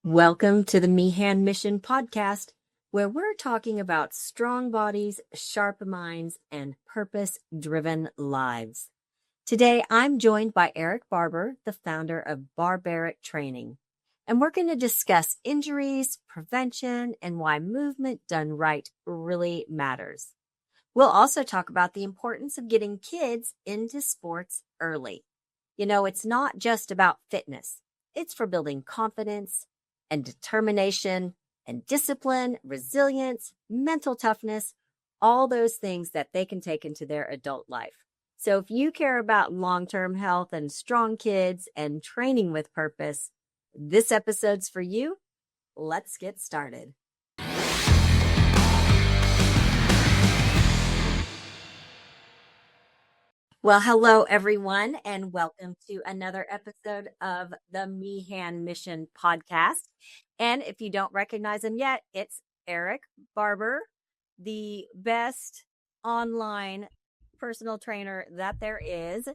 Welcome to the Meehan Mission Podcast, where we're talking about strong bodies, sharp minds, and purpose-driven lives. Today, I'm joined by Eric Barber, the founder of Barberic Training, and we're going to discuss injuries, prevention, and why movement done right really matters. We'll also talk about the importance of getting kids into sports early. You know, it's not just about fitness. It's for building confidence and determination and discipline, resilience, mental toughness, all those things that they can take into their adult life. So if you care about long-term health and strong kids and training with purpose, this episode's for you. Let's get started. Well, hello, everyone, and welcome to another episode of the Meehan Mission Podcast. And if you don't recognize him yet, it's Eric Barber, the best online personal trainer that there is.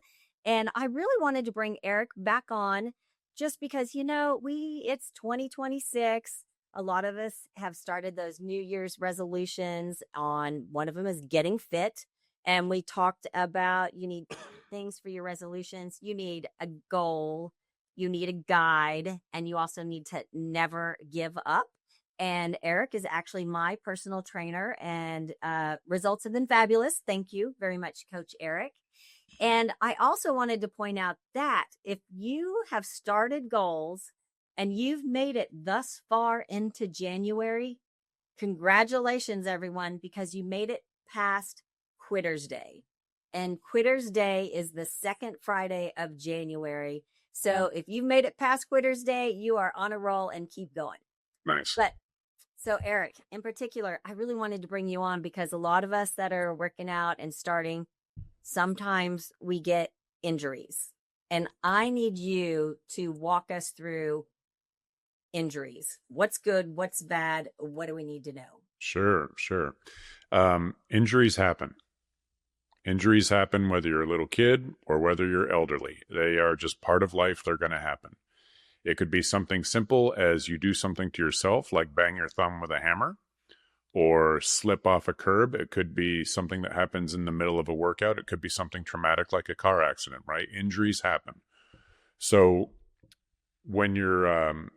And I really wanted to bring Eric back on just because, you know, it's 2026. A lot of us have started those New Year's resolutions on, one of them is getting fit. And we talked about you need things for your resolutions. You need a goal, you need a guide, and you also need to never give up. And Eric is actually my personal trainer, and results have been fabulous. Thank you very much, Coach Eric. And I also wanted to point out that if you have started goals and you've made it thus far into January, congratulations, everyone, because you made it past Quitter's Day. And Quitter's Day is the second Friday of January. So if you've made it past Quitter's Day, you are on a roll and keep going. Nice. But so Eric, in particular, I really wanted to bring you on because a lot of us that are working out and starting, sometimes we get injuries. And I need you to walk us through injuries. What's good? What's bad? What do we need to know? Sure. Injuries happen. Injuries happen whether you're a little kid or whether you're elderly. They are just part of life. They're going to happen. It could be something simple as you do something to yourself, like bang your thumb with a hammer or slip off a curb. It could be something that happens in the middle of a workout. It could be something traumatic like a car accident, right? Injuries happen. So when you're in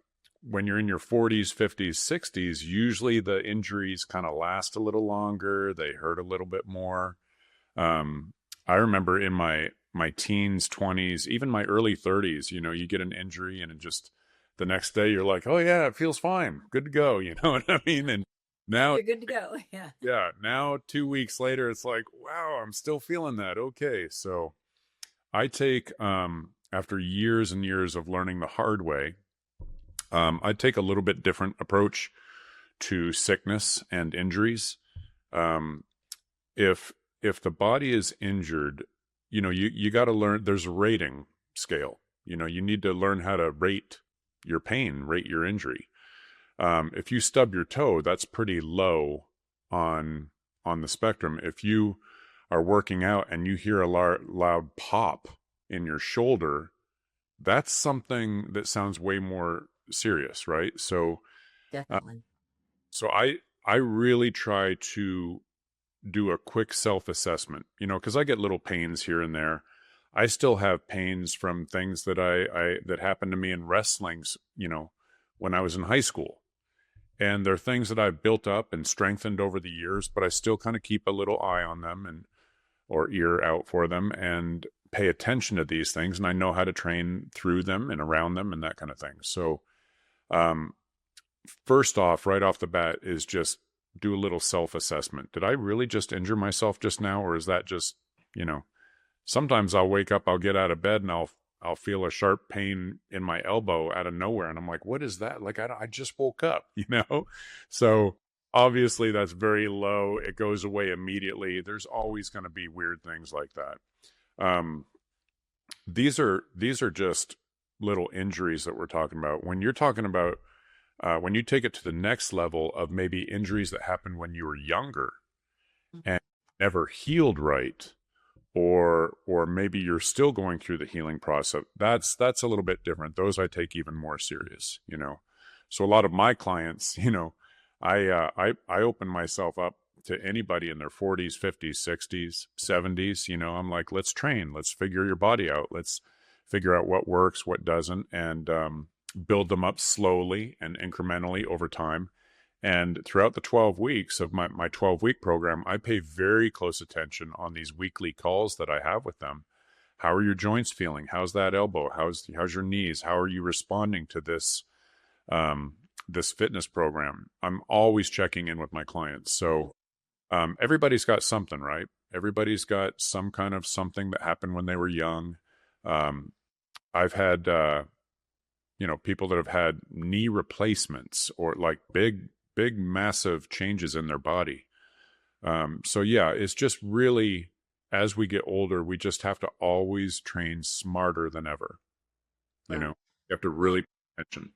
your 40s, 50s, 60s, usually the injuries kind of last a little longer. They hurt a little bit more. I remember in my teens, 20s, even my early 30s, you know, you get an injury and it just the next day you're like, oh yeah, it feels fine. Good to go. You know what I mean? And now you're good to go. Yeah. Yeah. Now 2 weeks later, it's like, wow, I'm still feeling that. Okay. So I take, after years and years of learning the hard way, I take a little bit different approach to sickness and injuries. If the body is injured, you know, you got to learn, there's a rating scale. You know, you need to learn how to rate your pain, rate your injury. If you stub your toe, that's pretty low on the spectrum. If you are working out and you hear a loud pop in your shoulder, that's something that sounds way more serious, right? So Definitely. So I really try to do a quick self-assessment, you know, because I get little pains here and there. I still have pains from things that that happened to me in wrestlings, you know, when I was in high school. And they're things that I've built up and strengthened over the years, but I still kind of keep a little eye on them or ear out for them and pay attention to these things. And I know how to train through them and around them and that kind of thing. So, first off, right off the bat is just do a little self-assessment. Did I really just injure myself just now? Or is that just, you know, sometimes I'll wake up, I'll get out of bed and I'll feel a sharp pain in my elbow out of nowhere. And I'm like, what is that? Like, I just woke up, you know? So obviously that's very low. It goes away immediately. There's always going to be weird things like that. These are just little injuries that we're talking about. When you're talking about, when you take it to the next level of maybe injuries that happened when you were younger and never healed right, or maybe you're still going through the healing process, that's a little bit different. Those I take even more serious, you know. So a lot of my clients, I open myself up to anybody in their 40s, 50s, 60s, 70s. I'm like, let's train, let's figure your body out, let's figure out what works, what doesn't, and build them up slowly and incrementally over time. And throughout the 12 weeks of my 12-week program, I pay very close attention on these weekly calls that I have with them. How are your joints feeling? How's that elbow? How's your knees? How are you responding to this this fitness program? I'm always checking in with my clients. So everybody's got something, right? Everybody's got some kind of something that happened when they were young. I've had people that have had knee replacements or like big massive changes in their body. So yeah, it's just really, as we get older, we just have to always train smarter than ever. You have to really pay attention.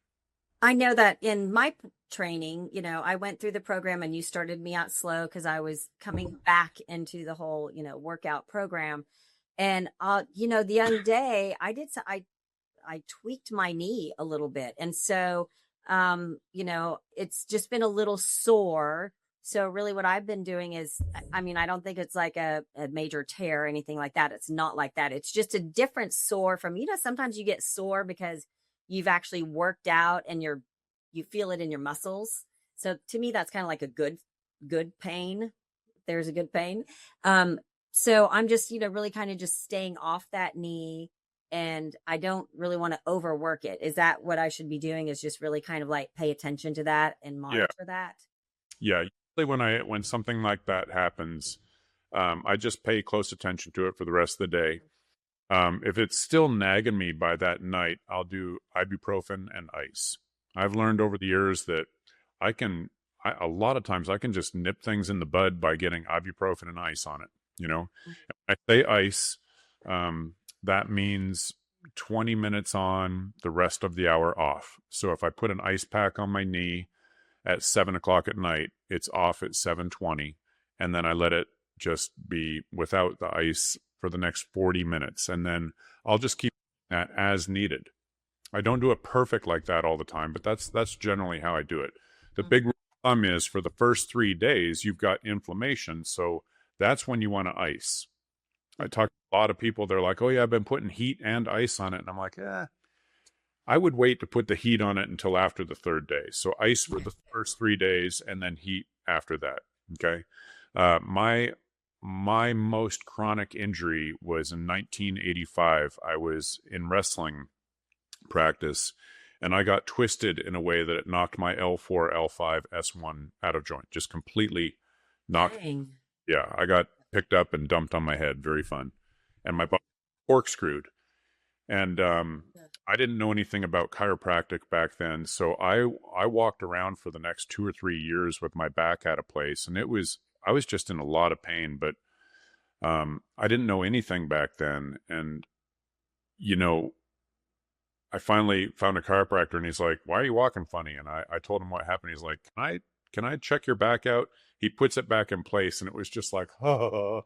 I know that in my training, I went through the program and you started me out slow because I was coming back into the whole, workout program. And, the other day I tweaked my knee a little bit. And so, it's just been a little sore. So really what I've been doing is, I don't think it's like a major tear or anything like that. It's not like that. It's just a different sore from, sometimes you get sore because you've actually worked out and you feel it in your muscles. So to me, that's kind of like a good pain. There's a good pain. So I'm just, really kind of just staying off that knee, and I don't really want to overwork it. Is that what I should be doing, is just really kind of like pay attention to that and monitor that? Yeah. Usually when something like that happens, I just pay close attention to it for the rest of the day. If it's still nagging me by that night, I'll do ibuprofen and ice. I've learned over the years that a lot of times I can just nip things in the bud by getting ibuprofen and ice on it. When I say ice, that means 20 minutes on, the rest of the hour off. So if I put an ice pack on my knee at 7:00 at night, it's off at 7:20, and then I let it just be without the ice for the next 40 minutes. And then I'll just keep that as needed. I don't do it perfect like that all the time, but that's generally how I do it. The big rule of thumb is for the first 3 days, you've got inflammation. So that's when you want to ice. I talk to a lot of people. They're like, oh yeah, I've been putting heat and ice on it. And I'm like, I would wait to put the heat on it until after the 3rd day. So ice for the first 3 days and then heat after that. Okay. My most chronic injury was in 1985. I was in wrestling practice and I got twisted in a way that it knocked my L4, L5, S1 out of joint, just completely knocked. Dang. Yeah. I got picked up and dumped on my head. Very fun. And my body corkscrewed. And I didn't know anything about chiropractic back then. So I walked around for the next 2 or 3 years with my back out of place. And I was just in a lot of pain, but I didn't know anything back then. And, I finally found a chiropractor and he's like, why are you walking funny? And I told him what happened. He's like, can I check your back out? He puts it back in place. And it was just like, Yeah.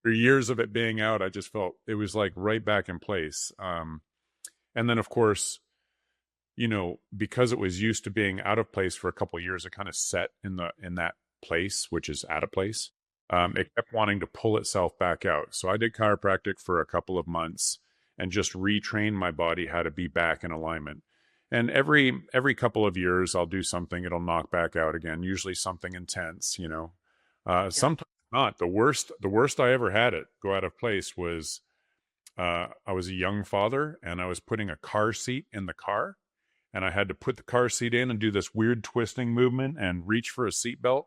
After years of it being out, I just felt it was like right back in place. And then of course, because it was used to being out of place for a couple of years, it kind of set in that place, which is out of place. It kept wanting to pull itself back out. So I did chiropractic for a couple of months and just retrained my body how to be back in alignment. And every couple of years, I'll do something, it'll knock back out again, usually something intense, sometimes not. The worst I ever had it go out of place was, I was a young father and I was putting a car seat in the car and I had to put the car seat in and do this weird twisting movement and reach for a seatbelt.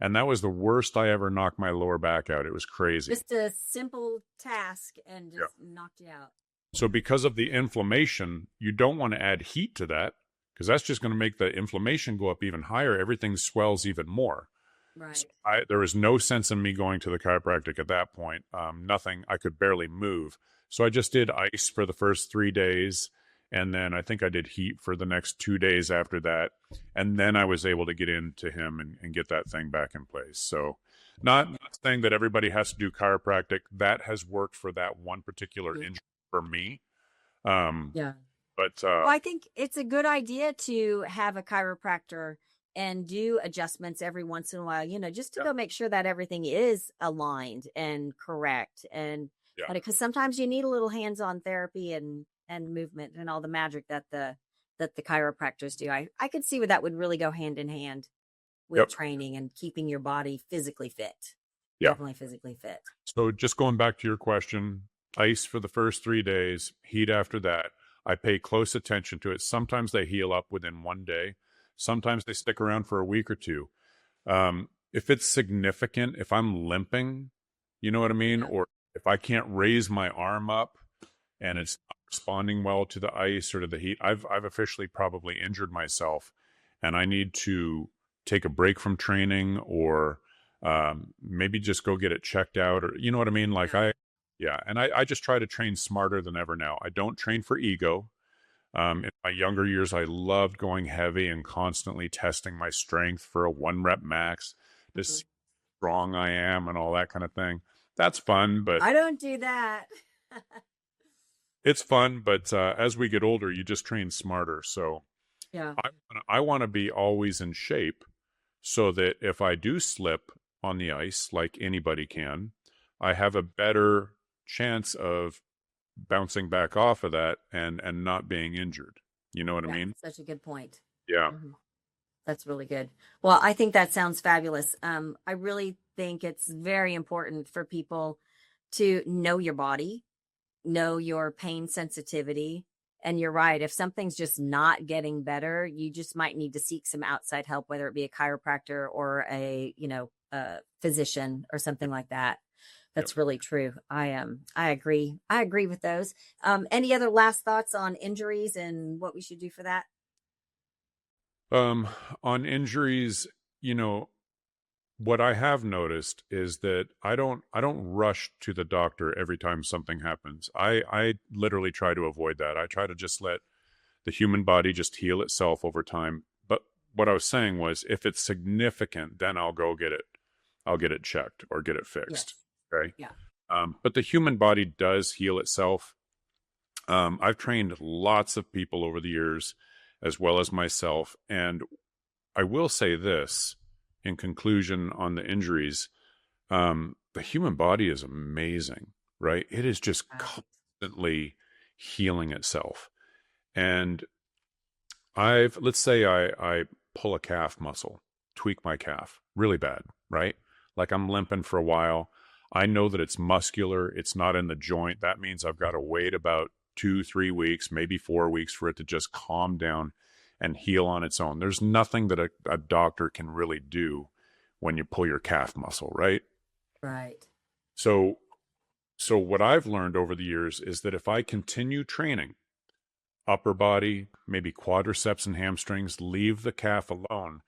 And that was the worst I ever knocked my lower back out. It was crazy. Just a simple task and just knocked you out. So because of the inflammation, you don't want to add heat to that because that's just going to make the inflammation go up even higher. Everything swells even more. Right. So there was no sense in me going to the chiropractic at that point. Nothing. I could barely move. So I just did ice for the first 3 days. And then I think I did heat for the next 2 days after that. And then I was able to get into him and get that thing back in place. So not saying that everybody has to do chiropractic. That has worked for that one particular injury for me. Yeah. But Well, I think it's a good idea to have a chiropractor and do adjustments every once in a while, just to yeah, go make sure that everything is aligned and correct. And yeah, because sometimes you need a little hands-on therapy and movement and all the magic that the chiropractors do. I could see where that would really go hand in hand with yep, training and keeping your body physically fit. yeah. Definitely physically fit. So just going back to your question, ice for the first 3 days, heat after that. I pay close attention to it. Sometimes they heal up within one day. Sometimes they stick around for a week or two. If it's significant, if I'm limping, you know what I mean? Yeah. Or if I can't raise my arm up and it's not responding well to the ice or to the heat, I've officially probably injured myself and I need to take a break from training or maybe just go get it checked out, or you know what I mean? Like Yeah. I just try to train smarter than ever now. I don't train for ego. In my younger years, I loved going heavy and constantly testing my strength for a 1 rep max to Mhm. see how strong I am and all that kind of thing. That's fun, but I don't do that. it's fun. But as we get older, you just train smarter. So Yeah. I want to be always in shape so that if I do slip on the ice, like anybody can, I have a better chance of bouncing back off of that and not being injured. You know what I Yeah. mean? Such a good point. Yeah. Mhm. That's really good. Well, I think that sounds fabulous. I really think it's very important for people to know your body, know your pain sensitivity. And you're right. If something's just not getting better, you just might need to seek some outside help, whether it be a chiropractor or a physician or something like that. Yep. That's really true. I agree. I agree with those. Any other last thoughts on injuries and what we should do for that? Um, on injuries, you know, what I have noticed is that I don't rush to the doctor every time something happens. I literally try to avoid that. I try to just let the human body just heal itself over time. But what I was saying was if it's significant, then I'll go get it. I'll get it checked or get it fixed. Yes. Okay. Yeah. But the human body does heal itself. I've trained lots of people over the years, as well as myself. And I will say this in conclusion on the injuries, the human body is amazing, right? It is just Right. constantly healing itself. And let's say I pull a calf muscle, tweak my calf really bad, right? Like I'm limping for a while. I know that it's muscular, it's not in the joint. That means I've got to wait about 2, 3 weeks, maybe 4 weeks for it to just calm down and heal on its own. There's nothing that a doctor can really do when you pull your calf muscle, right? Right. So, so what I've learned over the years is that if I continue training upper body, maybe quadriceps and hamstrings, leave the calf alone,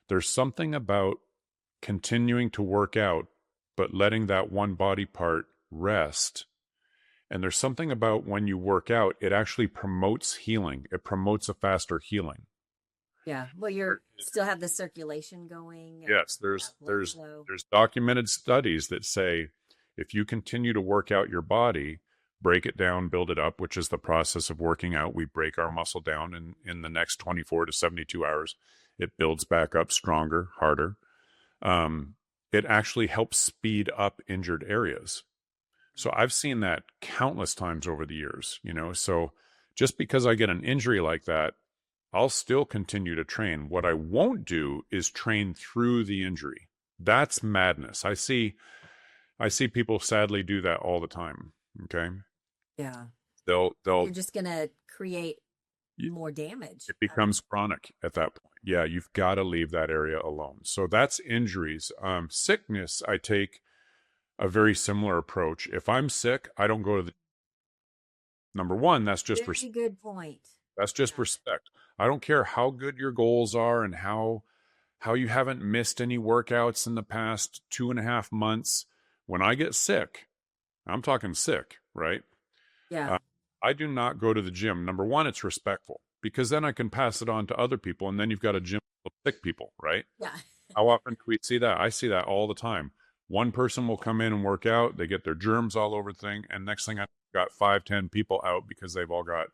there's something about continuing to work out, but letting that one body part rest. And there's something about when you work out, it actually promotes healing. It promotes a faster healing. Yeah. Well, you're still have the circulation going and Yes, blood flow. there's documented studies that say if you continue to work out your body, break it down, build it up, which is the process of working out. We break our muscle down and in the next 24 to 72 hours, it builds back up stronger, harder. It actually helps speed up injured areas. So I've seen that countless times over the years, you know. So just because I get an injury like that, I'll still continue to train. What I won't do is train through the injury. That's madness. I see people sadly do that all the time. Okay. Yeah. They'll You're just going to create more damage. it becomes chronic at that point. Yeah, you've got to leave that area alone. So that's injuries. Sickness, I take a very similar approach. If I'm sick, I don't go to the number one, that's just Very good point. that's just Yeah. respect. I don't care how good your goals are and how you haven't missed any workouts in the past 2.5 months. When I get sick, I'm talking sick, right? Yeah. Uh, I do not go to the gym. Number one, it's respectful because then I can pass it on to other people, and then you've got a gym full of sick people, right? Yeah. How often do we see that? I see that all the time. One person will come in and work out, they get their germs all over the thing, and next thing I've got 5, 10 people out because they've all got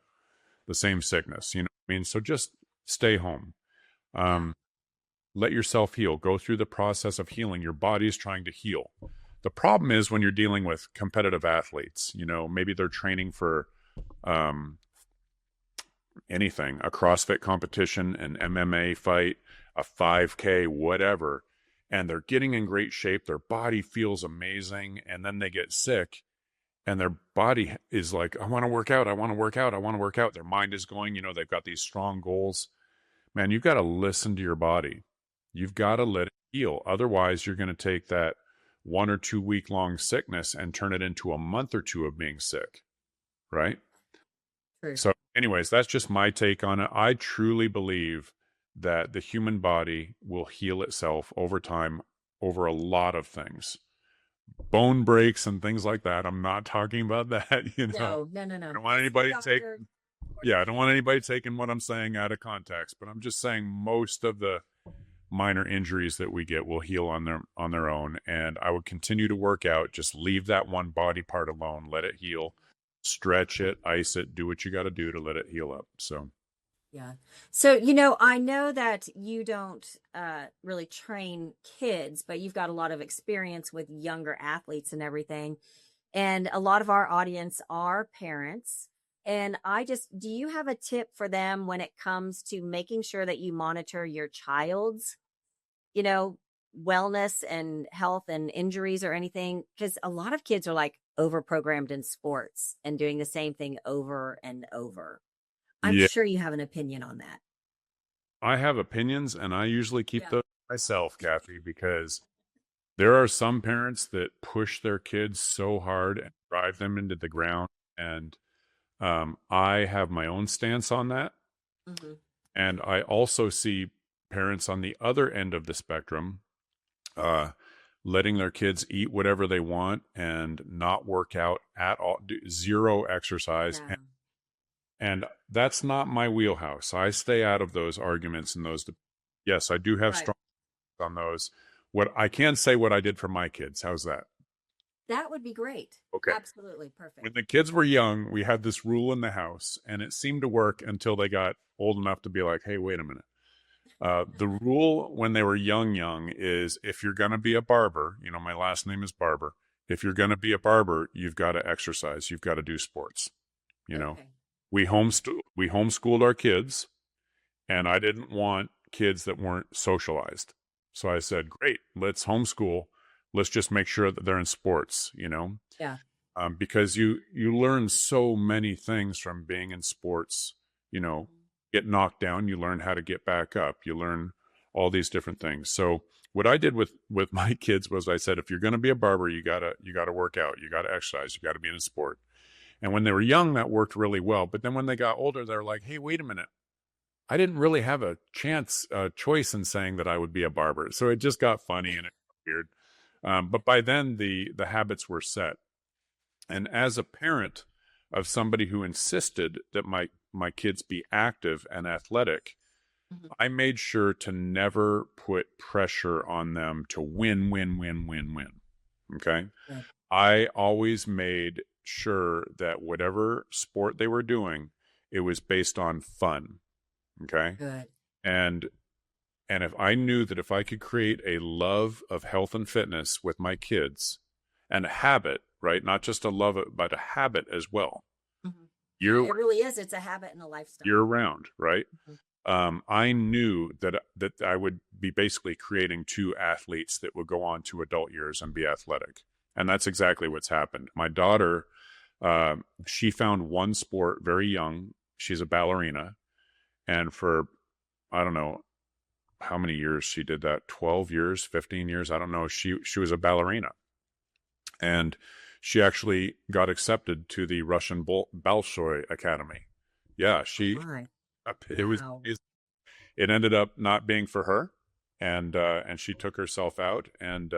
the same sickness. You know what I mean? So just stay home. Let yourself heal. Go through the process of healing. Your body is trying to heal. The problem is when you're dealing with competitive athletes, you know, maybe they're training for anything, a CrossFit competition, an MMA fight, a 5K, whatever, and they're getting in great shape. Their body feels amazing. And then they get sick and their body is like, I want to work out. I want to work out. I want to work out. Their mind is going, you know, they've got these strong goals. Man, you've got to listen to your body. You've got to let it heal. Otherwise, you're going to take that 1 or 2 week long sickness and turn it into a month or two of being sick. Right. True. So anyways, that's just my take on it. I truly believe that the human body will heal itself over time, over a lot of things. Bone breaks and things like that. I'm not talking about that, you know. No. I don't want anybody I don't want anybody taking what I'm saying out of context, but I'm just saying most of the minor injuries that we get will heal on their own. And I would continue to work out. Just leave that one body part alone. Let it heal. Stretch it, ice it, do what you got to do to let it heal up. So, yeah. So, you know, I know that you don't really train kids, but you've got a lot of experience with younger athletes and everything. And a lot of our audience are parents. And do you have a tip for them when it comes to making sure that you monitor your child's, you know, wellness and health and injuries or anything? Because a lot of kids are like over-programmed in sports and doing the same thing over and over. I'm sure you have an opinion on that. I have opinions, and I usually keep those myself, Cathy, because there are some parents that push their kids so hard and drive them into the ground. And I have my own stance on that. Mm-hmm. And I also see parents on the other end of the spectrum letting their kids eat whatever they want and not work out at all, zero exercise. Yeah. And that's not my wheelhouse. I stay out of those arguments and those. Yes, I do have strong on those. What I can say what I did for my kids. How's that? That would be great. Okay. Absolutely perfect. When the kids were young, we had this rule in the house, and it seemed to work until they got old enough to be like, hey, wait a minute. The rule when they were young is if you're going to be a barber, you know, my last name is Barber. If you're going to be a barber, you've got to exercise. You've got to do sports. You know, we homeschooled our kids, and I didn't want kids that weren't socialized. So I said, great, let's homeschool. Let's just make sure that they're in sports, you know? Yeah. Because you learn so many things from being in sports, you know, get knocked down, you learn how to get back up. You learn all these different things. So what I did with my kids was I said, if you're going to be a barber, you gotta work out, you gotta exercise, you gotta be in a sport. And when they were young, that worked really well. But then when they got older, they're like, hey, wait a minute. I didn't really have a choice in saying that I would be a barber. So it just got funny and it got weird. But by then the habits were set. And as a parent of somebody who insisted that my kids be active and athletic, I made sure to never put pressure on them to win. Okay. Yeah. I always made sure that whatever sport they were doing, it was based on fun. Okay. Good. And if I knew that if I could create a love of health and fitness with my kids and a habit, right? Not just a love, but a habit as well. Mm-hmm. It really is. It's a habit and a lifestyle. Year round, right? Mm-hmm. I knew that I would be basically creating 2 athletes that would go on to adult years and be athletic. And that's exactly what's happened. My daughter, she found one sport very young. She's a ballerina. And for, I don't know how many years she did that, 12 years, 15 years. I don't know. She was a ballerina. And she actually got accepted to the Russian Bolshoi Academy. Yeah, it ended up not being for her, and she took herself out, and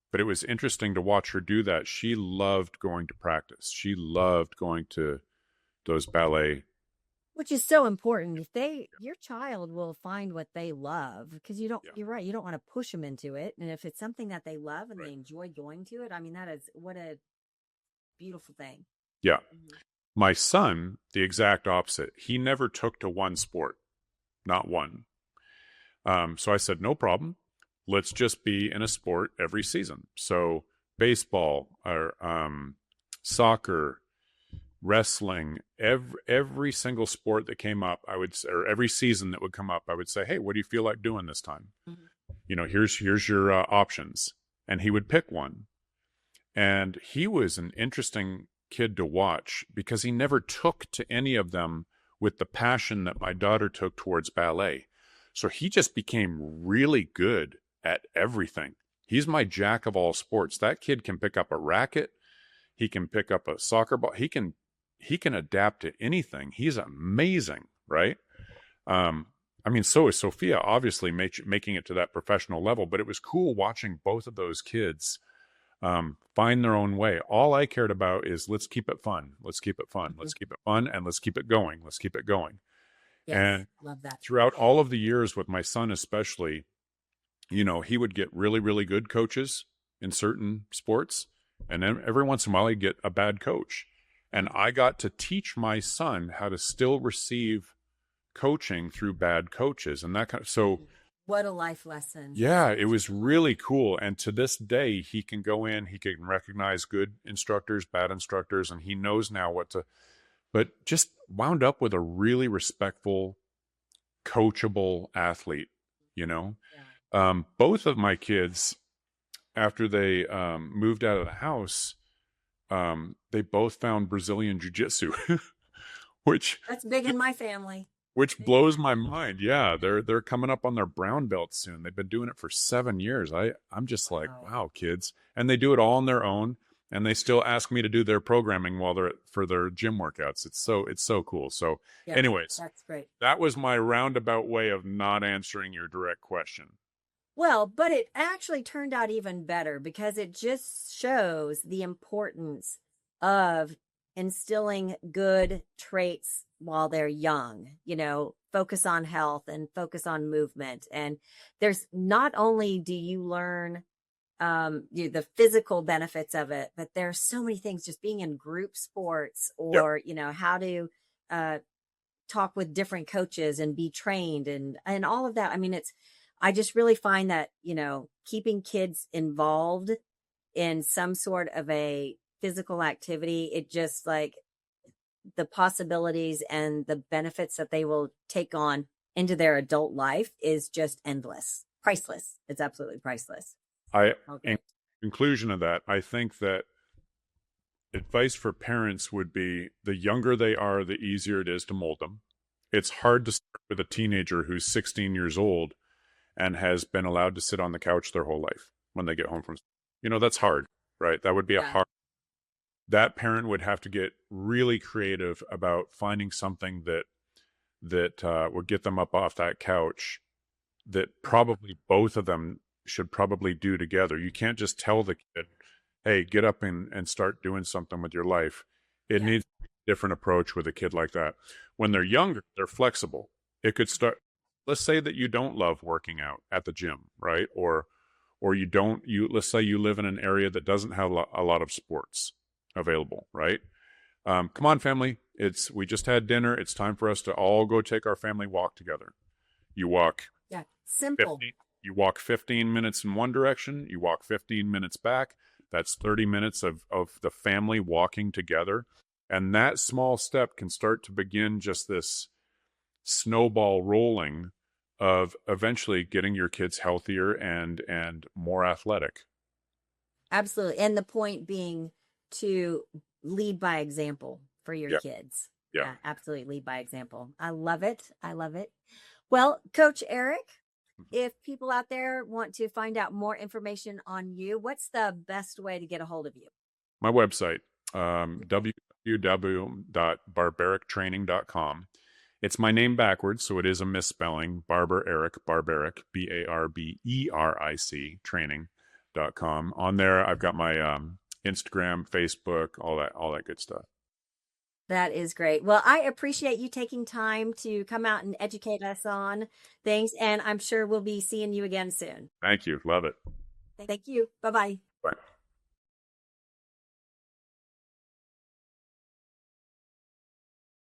but it was interesting to watch her do that. She loved going to practice. She loved going to those ballet. Which is so important. Your child will find what they love, because you're right. You don't want to push them into it. And if it's something that they love and they enjoy going to it, I mean, what a beautiful thing. Yeah. Mm-hmm. My son, the exact opposite. He never took to one sport, not one. So I said, no problem. Let's just be in a sport every season. So baseball or soccer, wrestling, every single sport that came up, I would say, or every season that would come up, I would say, hey, what do you feel like doing this time? Mm-hmm. Here's your options. And he would pick one. And he was an interesting kid to watch because he never took to any of them with the passion that my daughter took towards ballet. So he just became really good at everything. He's my jack of all sports. That kid can pick up a racket. He can pick up a soccer ball. He can adapt to anything. He's amazing, right? So is Sophia, obviously making it to that professional level, but it was cool watching both of those kids find their own way. All I cared about is let's keep it fun. Let's keep it fun. Mm-hmm. Let's keep it fun, and let's keep it going. Let's keep it going. Yes, and love that. Throughout all of the years with my son, especially, he would get really, really good coaches in certain sports. And then every once in a while he'd get a bad coach. And I got to teach my son how to still receive coaching through bad coaches and that kind of, so what a life lesson. Yeah, it was really cool. And to this day, he can go in, he can recognize good instructors, bad instructors, and he knows now but just wound up with a really respectful, coachable athlete, Yeah. Both of my kids, after they moved out of the house, they both found Brazilian Jiu-Jitsu, that's big in my family. Which blows my mind. Yeah, they're coming up on their brown belt soon. They've been doing it for 7 years. I'm just like, wow, kids. And they do it all on their own, and they still ask me to do their programming for their gym workouts. It's so cool. So anyways, that's great. That was my roundabout way of not answering your direct question. Well, but it actually turned out even better because it just shows the importance of instilling good traits while they're young, focus on health and focus on movement. And there's not only do you learn the physical benefits of it, but there are so many things just being in group sports or, how to talk with different coaches and be trained and all of that. I mean, I just really find that, keeping kids involved in some sort of a physical activity, it just like the possibilities and the benefits that they will take on into their adult life is just endless, priceless. It's absolutely priceless. In conclusion of that, I think that advice for parents would be the younger they are, the easier it is to mold them. It's hard to start with a teenager who's 16 years old and has been allowed to sit on the couch their whole life when they get home from, that's hard, right? That would be that parent would have to get really creative about finding something that would get them up off that couch that probably both of them should probably do together. You can't just tell the kid, hey, get up and start doing something with your life. It needs a different approach with a kid like that. When they're younger, they're flexible. It could start, let's say that you don't love working out at the gym, right? Or let's say you live in an area that doesn't have a lot of sports available, right? Come on, family. We just had dinner. It's time for us to all go take our family walk together. You walk. Yeah, simple. You walk 15 minutes in one direction. You walk 15 minutes back. That's 30 minutes of the family walking together. And that small step can start to begin just this snowball rolling of eventually getting your kids healthier and more athletic. Absolutely. And the point being to lead by example for your kids. Yeah, absolutely. Lead by example. I love it. I love it. Well, Coach Eric, if people out there want to find out more information on you, what's the best way to get a hold of you? My website, www.barberictraining.com. It's my name backwards, so it is a misspelling. Barber Eric, Barberic, Barberic, training.com. On there, I've got my Instagram, Facebook, all that good stuff. That is great. Well, I appreciate you taking time to come out and educate us on things, and I'm sure we'll be seeing you again soon. Thank you. Love it. Thank you. Bye-bye. Bye.